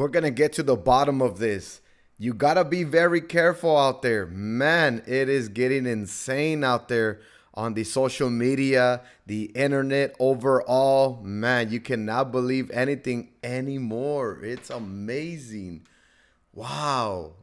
we're going to get to the bottom of this. You got to be very careful out there. Man, it is getting insane out there on the social media, the internet overall. Man, you cannot believe anything anymore. It's amazing. Wow.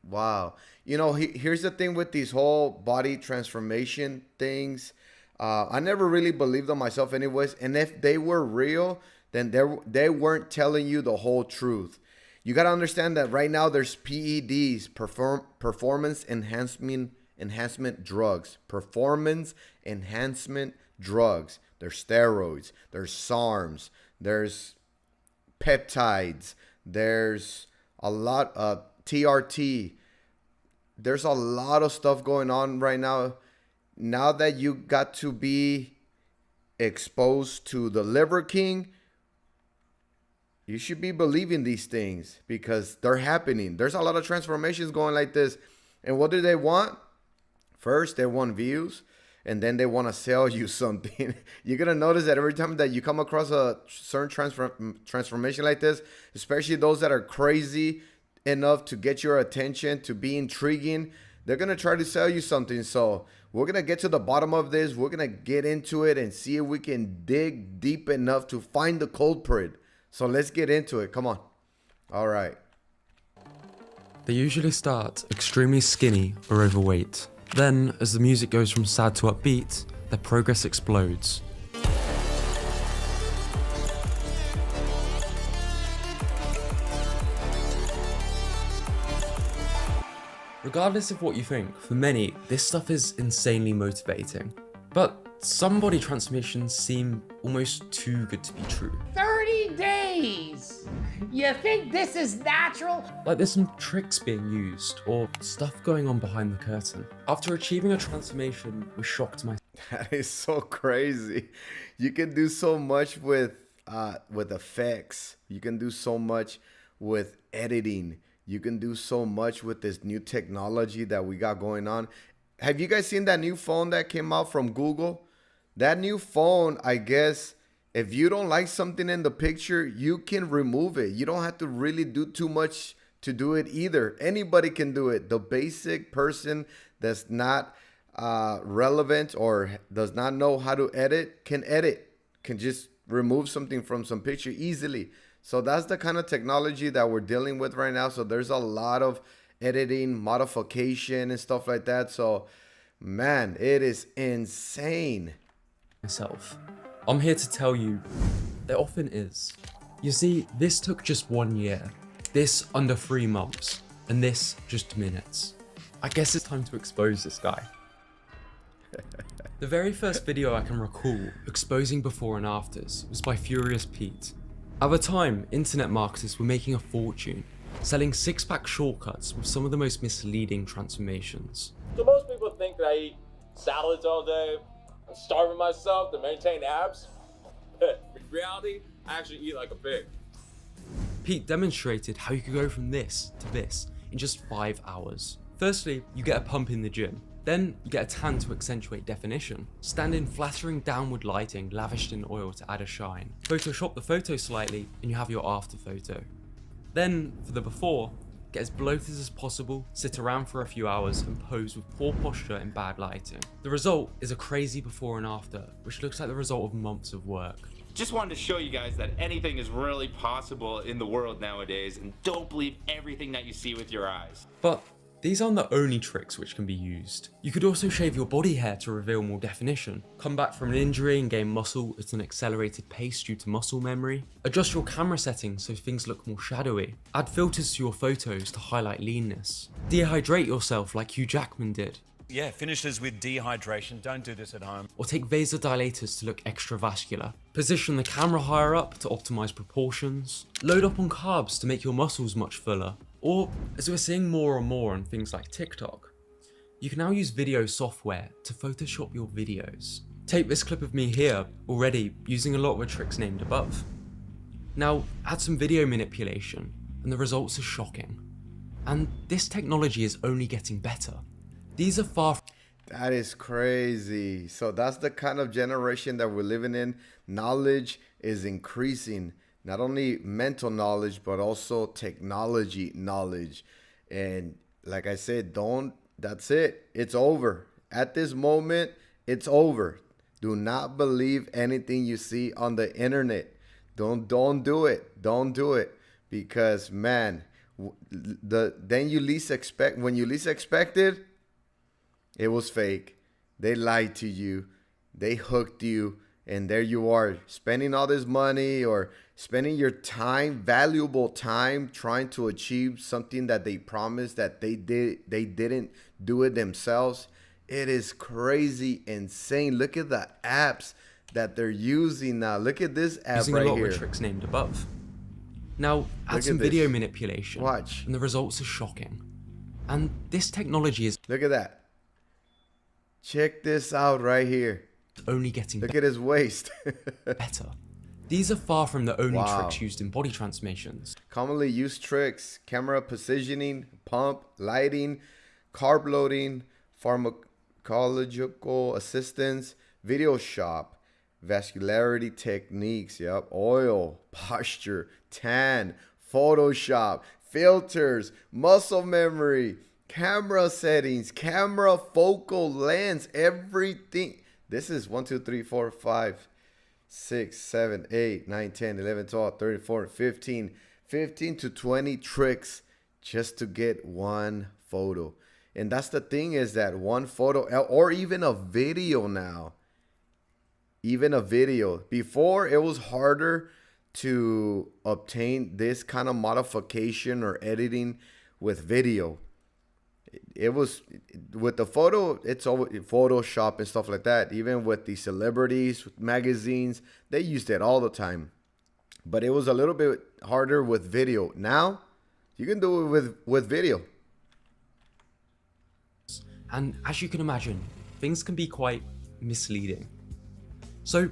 Wow. You know, here's the thing with these whole body transformation things. I never really believed them myself anyways. And if they were real, then they weren't telling you the whole truth. You got to understand that right now there's PEDs, performance enhancement drugs. Performance enhancement drugs. There's steroids. There's SARMs. There's peptides. There's a lot of TRT. There's a lot of stuff going on right now. Now that you got to be exposed to the Liver King, you should be believing these things because they're happening. There's a lot of transformations going like this. And what do they want? First, they want views, and then they want to sell you something. You're going to notice that every time that you come across a certain transformation like this, especially those that are crazy enough to get your attention, to be intriguing, they're going to try to sell you something. So we're going to get to the bottom of this. We're going to get into it and see if we can dig deep enough to find the culprit. So let's get into it. Come on. All right. They usually start extremely skinny or overweight. Then, as the music goes from sad to upbeat, their progress explodes. Regardless of what you think, for many, this stuff is insanely motivating. But some body transformations seem almost too good to be true. 30 days! You think this is natural? Like there's some tricks being used, or stuff going on behind the curtain. After achieving a transformation, was shocked myself. That is so crazy. You can do so much with effects. You can do so much with editing. You can do so much with this new technology that we got going on. Have you guys seen that new phone that came out from Google? That new phone, I guess, if you don't like something in the picture, you can remove it. You don't have to really do too much to do it either. Anybody can do it. The basic person that's not relevant or does not know how to edit, can just remove something from some picture easily. So that's the kind of technology that we're dealing with right now. So there's a lot of editing, modification and stuff like that. So man, it is insane. I'm here to tell you, there often is. You see, this took just 1 year, this under 3 months, and this just minutes. I guess it's time to expose this guy. The very first video I can recall exposing before and afters was by Furious Pete. At the time, internet marketers were making a fortune, selling six-pack shortcuts with some of the most misleading transformations. So most people think that I eat salads all day, I'm starving myself to maintain abs. In reality, I actually eat like a pig. Pete demonstrated how you could go from this to this in just 5 hours. Firstly, you get a pump in the gym. Then you get a tan to accentuate definition. Stand in flattering downward lighting lavished in oil to add a shine. Photoshop the photo slightly and you have your after photo. Then, for the before, get as bloated as possible, sit around for a few hours and pose with poor posture and bad lighting. The result is a crazy before and after, which looks like the result of months of work. Just wanted to show you guys that anything is really possible in the world nowadays, and don't believe everything that you see with your eyes. But these aren't the only tricks which can be used. You could also shave your body hair to reveal more definition, come back from an injury and gain muscle at an accelerated pace due to muscle memory, adjust your camera settings so things look more shadowy, add filters to your photos to highlight leanness, dehydrate yourself like Hugh Jackman did. Yeah, finishes with dehydration. Don't do this at home. Or take vasodilators to look extravascular. Position the camera higher up to optimize proportions. Load up on carbs to make your muscles much fuller. Or, as we're seeing more and more on things like TikTok, you can now use video software to Photoshop your videos. Take this clip of me here, already using a lot of the tricks named above. Now, add some video manipulation, and the results are shocking. And this technology is only getting better. These are far from... That is crazy. So that's the kind of generation that we're living in. Knowledge is increasing. not only mental knowledge, but also technology knowledge. And like I said, that's it. It's over. At this moment, it's over. Do not believe anything you see on the internet. Don't do it. Don't do it. Because man, when you least expected, it was fake. They lied to you. They hooked you. And there you are, spending all this money or spending your time, valuable time, trying to achieve something that they promised that they didn't do it themselves. It is crazy, insane. Look at the apps that they're using now. Look at this app using right a lot here. with tricks named above. Now, add Look some at this. video manipulation, Watch. and the results are shocking. And this technology is Look at that. Check this out right here. only getting Look at his waist. better. These are far from the only Wow. tricks used in body transformations. Commonly used tricks: camera positioning, pump, lighting, carb loading, pharmacological assistance, video shop, vascularity techniques, oil, posture, tan, Photoshop, filters, muscle memory, camera settings, camera focal length, everything. This is 1, 2, 3, 4, 5, 6, 7, 8, 9, 10, 11, 12, 13, 14, 15 to 20 tricks just to get one photo. And that's the thing, is that one photo, or even a video now. Even a video. Before, it was harder to obtain this kind of modification or editing with video. It was with the photo, it's all Photoshop and stuff like that. Even with the celebrities, with magazines, they used it all the time. But it was a little bit harder with video. Now, you can do it with video. And as you can imagine, things can be quite misleading. So,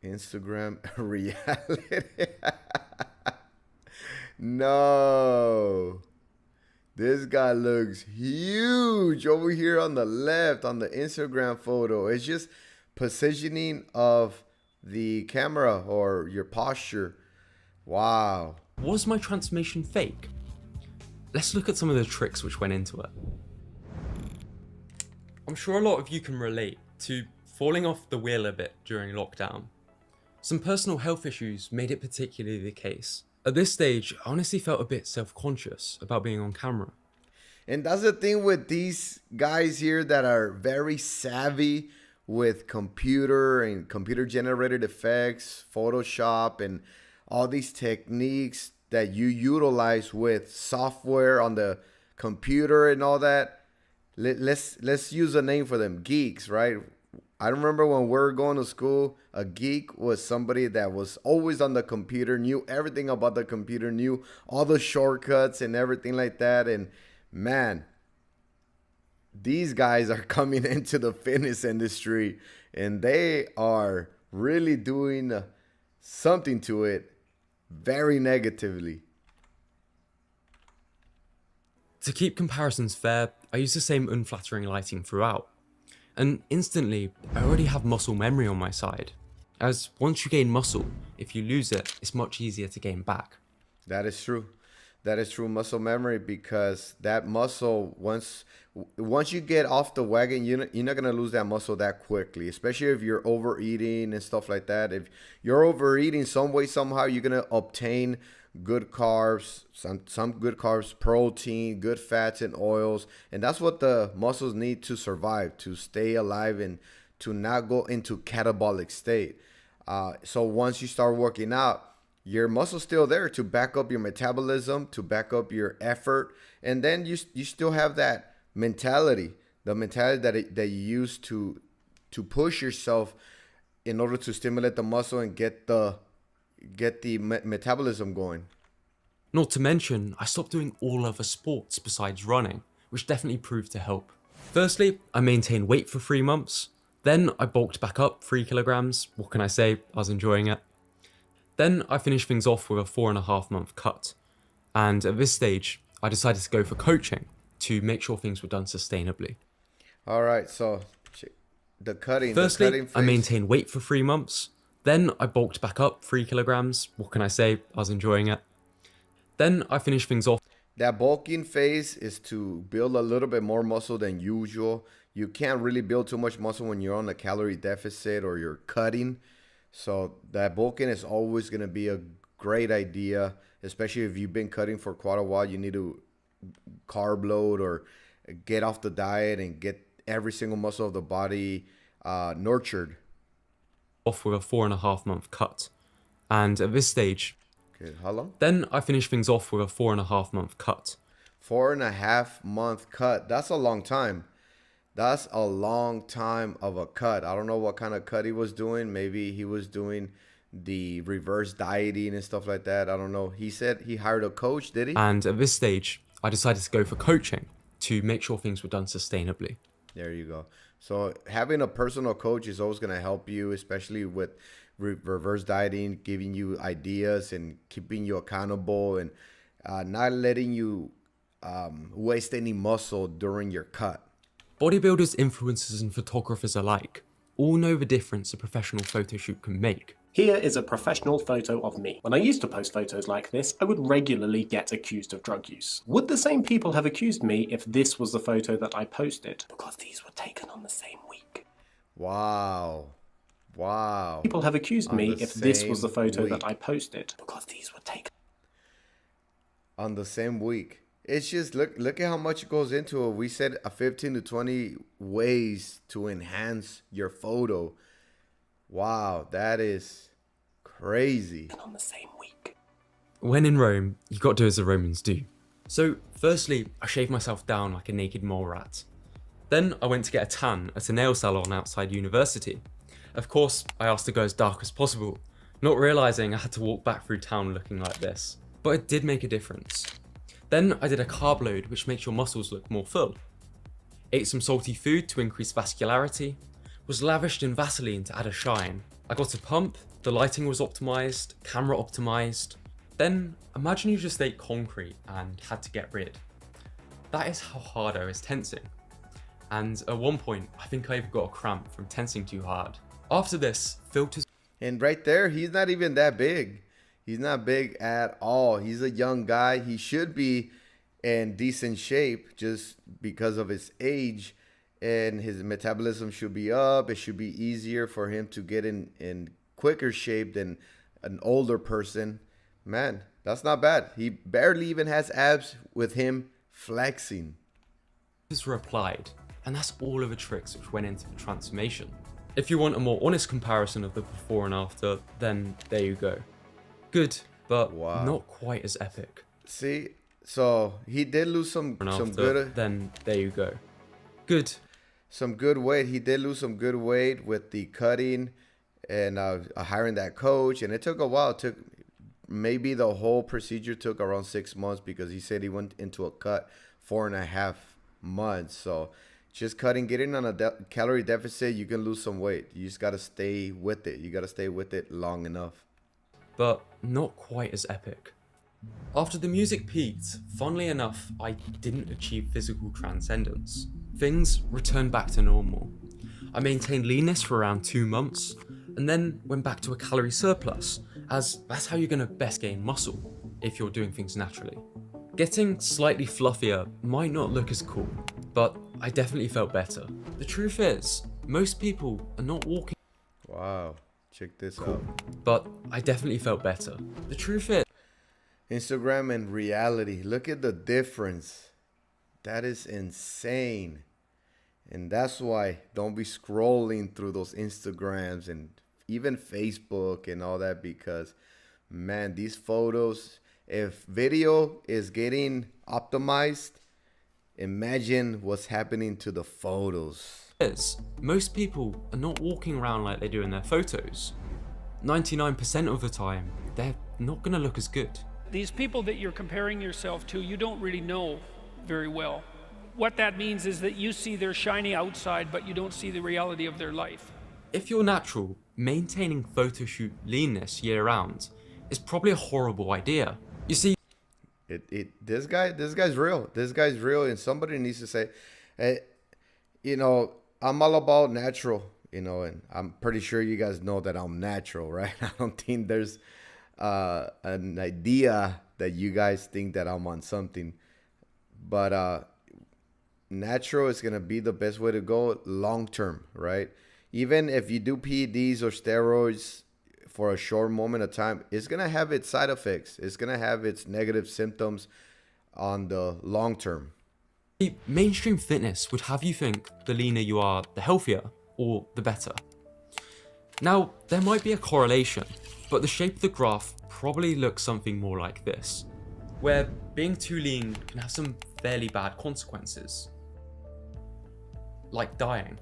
Instagram reality. No. This guy looks huge over here on the left on the Instagram photo. It's just positioning of the camera or your posture. Wow. was my transformation fake? Let's look at some of the tricks which went into it. I'm sure a lot of you can relate to falling off the wheel a bit during lockdown. Some personal health issues made it particularly the case. At this stage, I honestly felt a bit self-conscious about being on camera. And that's the thing with these guys here that are very savvy with computer and computer generated effects, Photoshop, and all these techniques that you utilize with software on the computer and all that. Let's use a name for them, geeks, right? I remember when we were going to school, a geek was somebody that was always on the computer, knew everything about the computer, knew all the shortcuts and everything like that. And man, these guys are coming into the fitness industry and they are really doing something to it very negatively. To keep comparisons fair, I use the same unflattering lighting throughout. And instantly, I already have muscle memory on my side. As once you gain muscle, if you lose it, it's much easier to gain back. That is true. That is true, muscle memory, because that muscle, once you get off the wagon, you're not going to lose that muscle that quickly, especially if you're overeating and stuff like that. If you're overeating some way, somehow, you're going to obtain good carbs, some good carbs, protein, good fats and oils. And that's what the muscles need to survive, to stay alive and to not go into catabolic state. So once you start working out, your muscle's still there to back up your metabolism, to back up your effort. And then you still have that mentality, the mentality that you use to push yourself in order to stimulate the muscle and get the metabolism going. Not to mention, I stopped doing all other sports besides running, which definitely proved to help. Firstly, I maintained weight for 3 months. Then I bulked back up 3 kilograms. What can I say? I was enjoying it. Then I finished things off with a 4.5 month cut. And at this stage, I decided to go for coaching to make sure things were done sustainably. All right, so the cutting. Firstly, the cutting I maintained weight for 3 months. Then I bulked back up 3 kilograms. What can I say? I was enjoying it. Then I finished things off. That bulking phase is to build a little bit more muscle than usual. You can't really build too much muscle when you're on a calorie deficit or you're cutting. So that bulking is always going to be a great idea, especially if you've been cutting for quite a while. You need to carb load or get off the diet and get every single muscle of the body nurtured. Off with a 4.5 month cut. And at this stage, Okay, how long? then I finished things off with a 4.5 month cut. 4.5 month cut. That's a long time. That's a long time of a cut. I don't know what kind of cut he was doing. Maybe he was doing the reverse dieting and stuff like that. I don't know. He said he hired a coach, did he? And at this stage, I decided to go for coaching to make sure things were done sustainably. There you go. So having a personal coach is always going to help you, especially with reverse dieting, giving you ideas and keeping you accountable and not letting you waste any muscle during your cut. Bodybuilders, influencers, and photographers alike all know the difference a professional photo shoot can make. Here is a professional photo of me. When I used to post photos like this, I would regularly get accused of drug use. Would the same people have accused me if this was the photo that I posted? Because these were taken on the same week. Wow. Wow. People have accused me if this was the photo week. that I posted. Because these were taken On the same week. It's just, look at how much goes into it. We said 15 to 20 ways to enhance your photo. Wow, that is crazy. on the same week. When in Rome, you got to do as the Romans do. So, firstly, I shaved myself down like a naked mole rat. Then I went to get a tan at a nail salon outside university. Of course, I asked to go as dark as possible, not realising I had to walk back through town looking like this. But it did make a difference. Then I did a carb load which makes your muscles look more full. Ate some salty food to increase vascularity. Was lavished in Vaseline to add a shine. I got a pump, the lighting was optimised, camera optimised. Then imagine you just ate concrete and had to get rid. That is how hard I was tensing. And at one point, I think I even got a cramp from tensing too hard. After this, filters. And right there, he's not even that big. He's not big at all. He's a young guy. He should be in decent shape just because of his age. And his metabolism should be up. It should be easier for him to get in quicker shape than an older person. Man, that's not bad. He barely even has abs with him flexing. Were applied, and that's all of the tricks which went into the transformation. If you want a more honest comparison of the before and after, then there you go. Good, but not quite as epic. See, so he did lose some After, good. Then there you go. Good. Some good weight. He did lose some good weight with the cutting and hiring that coach. And it took a while. It took maybe the whole procedure took around 6 months because he said he went into a cut 4.5 months. So just cutting, getting on a calorie deficit, you can lose some weight. You just got to stay with it. You got to stay with it long enough. But not quite as epic. After the music peaked, funnily enough, I didn't achieve physical transcendence. Things returned back to normal. I maintained leanness for around 2 months, and then went back to a calorie surplus, as that's how you're going to best gain muscle, if you're doing things naturally. Getting slightly fluffier might not look as cool, but I definitely felt better. The truth is, most people are not walking. Wow, check this out. But I definitely felt better. The truth is, Instagram and reality. Look at the difference. That is insane. And that's why don't be scrolling through those Instagrams and even Facebook and all that, because man, these photos, if video is getting optimized, imagine what's happening to the photos. most people are not walking around like they do in their photos. 99% of the time, they're not gonna look as good. These people that you're comparing yourself to, you don't really know very well. What that means is that you see their shiny outside, but you don't see the reality of their life. If you're natural, maintaining photoshoot leanness year round is probably a horrible idea. You see, This guy's real. This guy's real, and somebody needs to say, hey, I'm all about natural. you know, and I'm pretty sure you guys know that I'm natural, right? I don't think there's an idea that you guys think that I'm on something, but natural is going to be the best way to go long term, right? Even if you do PEDs or steroids for a short moment of time, it's going to have its side effects. It's going to have its negative symptoms on the long term. Mainstream fitness would have you think the leaner you are, the healthier or the better. Now, there might be a correlation, but the shape of the graph probably looks something more like this, where being too lean can have some fairly bad consequences, like dying.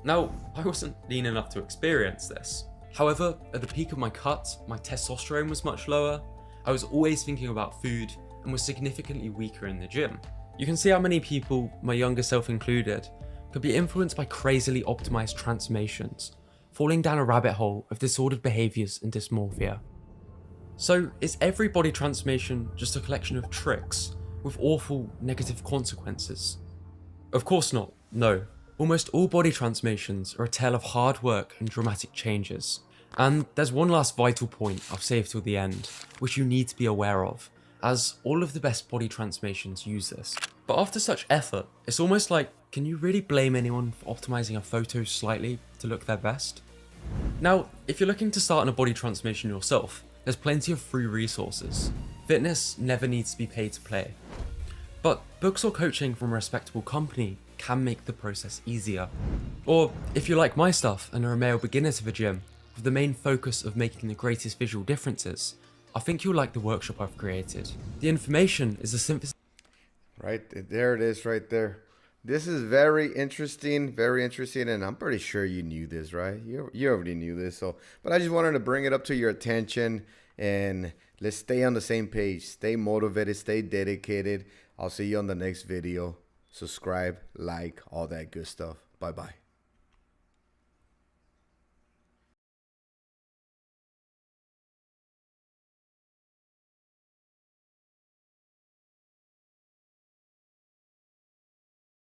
Now, I wasn't lean enough to experience this. However, at the peak of my cut, my testosterone was much lower, I was always thinking about food, and was significantly weaker in the gym. You can see how many people, my younger self included, could be influenced by crazily optimized transformations, falling down a rabbit hole of disordered behaviors and dysmorphia. So, is every body transformation just a collection of tricks with awful negative consequences? Of course not, no. Almost all body transformations are a tale of hard work and dramatic changes. And there's one last vital point I've saved till the end, which you need to be aware of, as all of the best body transformations use this. But after such effort, it's almost like, can you really blame anyone for optimizing a photo slightly to look their best? Now, if you're looking to start on a body transformation yourself, there's plenty of free resources. Fitness never needs to be paid to play. But books or coaching from a respectable company can make the process easier. Or if you like my stuff and are a male beginner to the gym, with the main focus of making the greatest visual differences, I think you'll like the workshop I've created. The information is a synthesis. Right there it is right there. This is very interesting, and I'm pretty sure you knew this, right? You already knew this, so but I just wanted to bring it up to your attention, and let's stay on the same page. Stay motivated, stay dedicated. I'll see you on the next video. Subscribe, like, all that good stuff. Bye-bye.